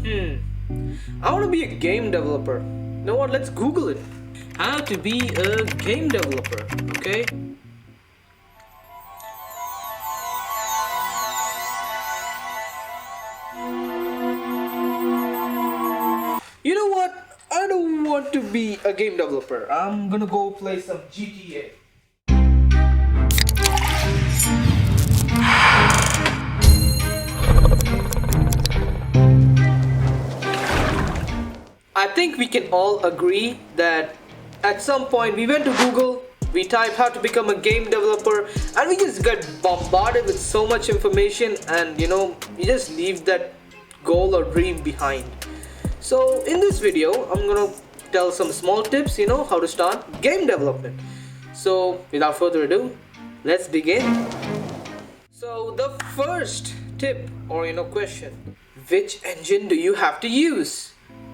I want to be a game developer. You know what? Let's Google it. How to be a game developer, okay? You know what? I don't want to be a game developer. I'm gonna go play some GTA. I think we can all agree that at some point we went to Google, we typed how to become a game developer, and we just got bombarded with so much information, and you just leave that goal or dream behind. So in this video, I'm gonna tell some small tips, how to start game development. So without further ado, let's begin. So the first tip or question, which engine do you have to use?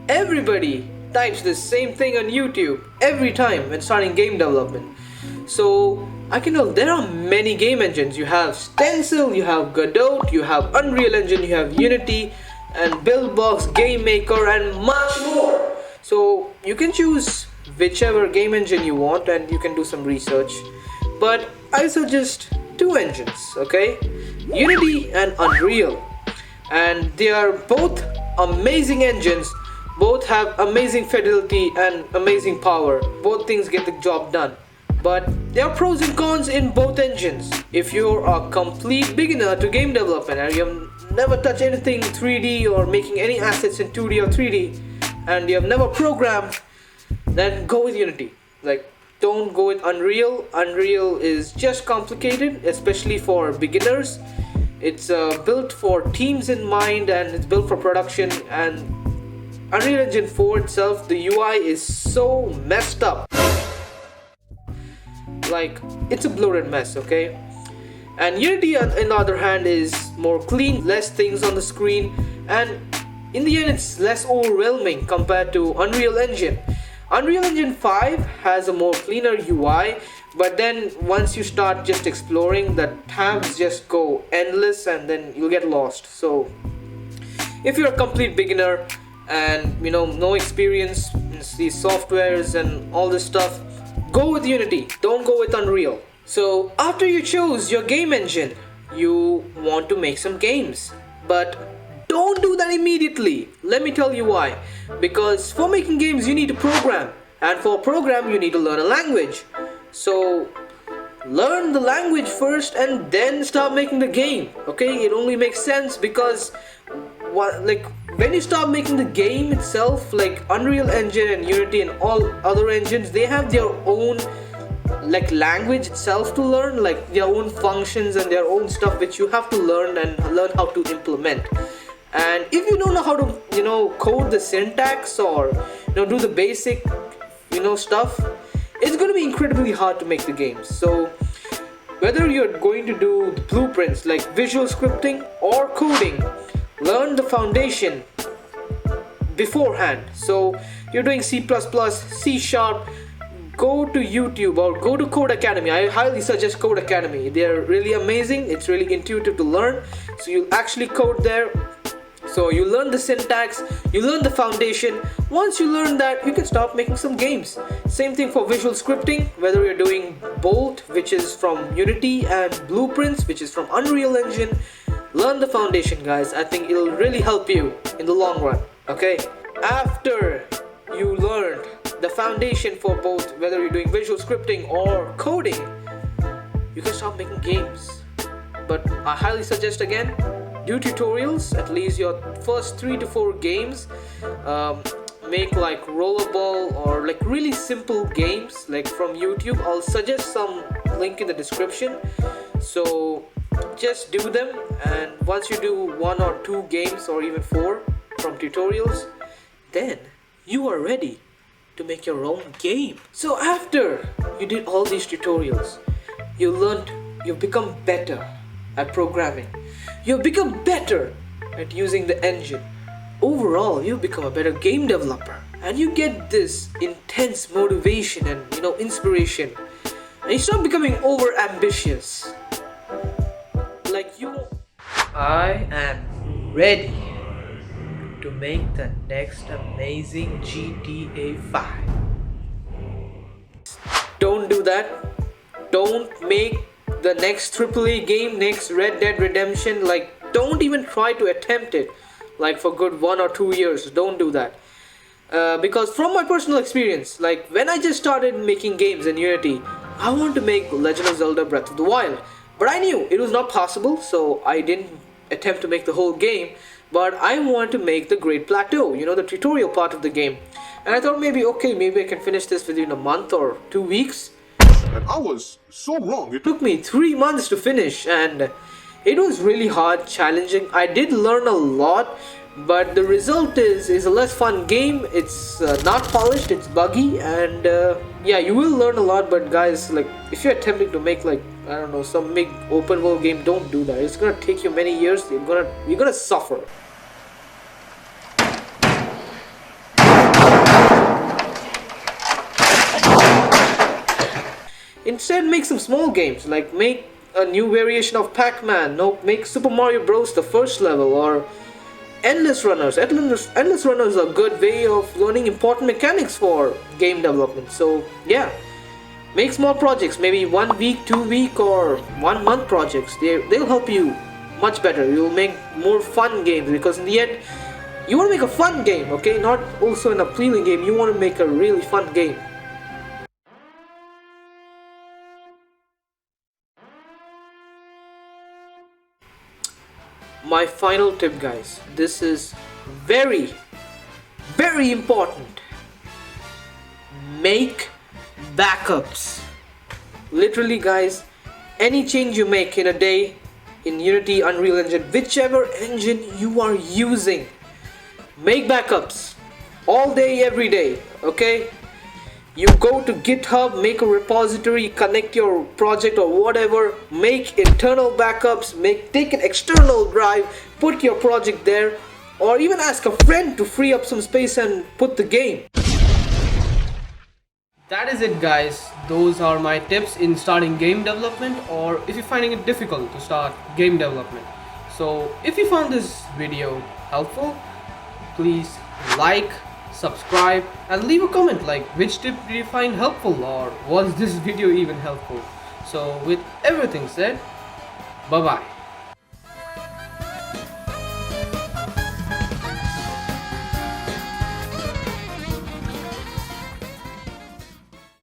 Everybody types the same thing on YouTube every time when starting game development. So I can tell there are many game engines. You have Stencil, you have Godot, you have Unreal Engine, you have Unity and Buildbox, GameMaker and much more. So you can choose whichever game engine you want and you can do some research. But I suggest two engines, okay? Unity and Unreal. And they are both amazing engines. Both have amazing fidelity and amazing power. Both things get the job done. But there are pros and cons in both engines. If you're a complete beginner to game development and you have never touched anything 3D or making any assets in 2D or 3D and you have never programmed, then go with Unity. Don't go with Unreal. Unreal is just complicated, especially for beginners. It's built for teams in mind and it's built for production, and Unreal Engine 4 itself, the UI is so messed up. It's a bloated mess, okay? And Unity on the other hand is more clean, less things on the screen, and in the end it's less overwhelming compared to Unreal Engine. Unreal Engine 5 has a more cleaner UI, but then once you start just exploring, the tabs just go endless and then you'll get lost. So if you're a complete beginner and no experience in these softwares and all this stuff, go with Unity, don't go with Unreal. So after you chose your game engine, you want to make some games, but don't do that immediately. Let me tell you why. Because for making games you need to program, and for a program you need to learn a language. So learn the language first and then start making the game, okay? It only makes sense because when you start making the game itself, like Unreal Engine and Unity and all other engines, they have their own language itself to learn, their own functions and their own stuff which you have to learn and learn how to implement. And if you don't know how to code the syntax or do the basic stuff, it's going to be incredibly hard to make the games. So whether you're going to do the blueprints like visual scripting or coding, learn the foundation beforehand. So you're doing C++, C#, go to YouTube or go to Code Academy. I highly suggest Code Academy. They're really amazing. It's really intuitive to learn. So you'll actually code there. So you learn the syntax, you learn the foundation. Once you learn that, you can start making some games. Same thing for visual scripting, whether you're doing Bolt, which is from Unity, and Blueprints, which is from Unreal Engine. Learn the foundation, guys. I think it'll really help you in the long run, okay? After you learned the foundation for both, whether you're doing visual scripting or coding, you can start making games. But I highly suggest again, do tutorials, at least your first 3 to 4 games. Make rollerball or really simple games from YouTube. I'll suggest some link in the description. So just do them, and once you do 1 or 2 games or even 4 from tutorials, then you are ready to make your own game. So after you did all these tutorials, you've become better at programming. You've become better at using the engine. Overall, you've become a better game developer, and you get this intense motivation and inspiration, and you start becoming over ambitious. I am ready to make the next amazing GTA 5. Don't do that. Don't make the next AAA game, next Red Dead Redemption. Like, don't even try to attempt it. Like, for good 1 or 2 years. Don't do that. Because from my personal experience, like when I just started making games in Unity, I wanted to make Legend of Zelda Breath of the Wild. But I knew it was not possible, so I didn't attempt to make the whole game. But I wanted to make the Great Plateau, you know, the tutorial part of the game. And I thought maybe I can finish this within a month or 2 weeks. And I was so wrong. It took me 3 months to finish, and it was really hard, challenging. I did learn a lot, but the result is a less fun game. It's not polished, it's buggy, and yeah, you will learn a lot. But guys, like if you're attempting to make, like, I don't know, some big open world game, don't do that. It's gonna take you many years. You're gonna suffer. Instead, make some small games, like make a new variation of Pac-Man. No, make Super Mario Bros. The first level, or Endless Runners. Endless Runners are a good way of learning important mechanics for game development. So yeah, make small projects, maybe 1 week, 2 week, or 1 month projects. They'll help you much better. You'll make more fun games, because in the end, you want to make a fun game, okay? Not also an appealing game. You want to make a really fun game. My final tip, guys, this is very, very important. Make backups. Literally, guys, any change you make in a day in Unity, Unreal Engine, whichever engine you are using, make backups all day, every day, okay? You go to GitHub, make a repository, connect your project or whatever, make internal backups, take an external drive, put your project there, or even ask a friend to free up some space and put the game. That is it, guys. Those are my tips in starting game development, or if you're finding it difficult to start game development. So if you found this video helpful, please like, subscribe, and leave a comment like which tip did you find helpful, or was this video even helpful. So with everything said, bye bye.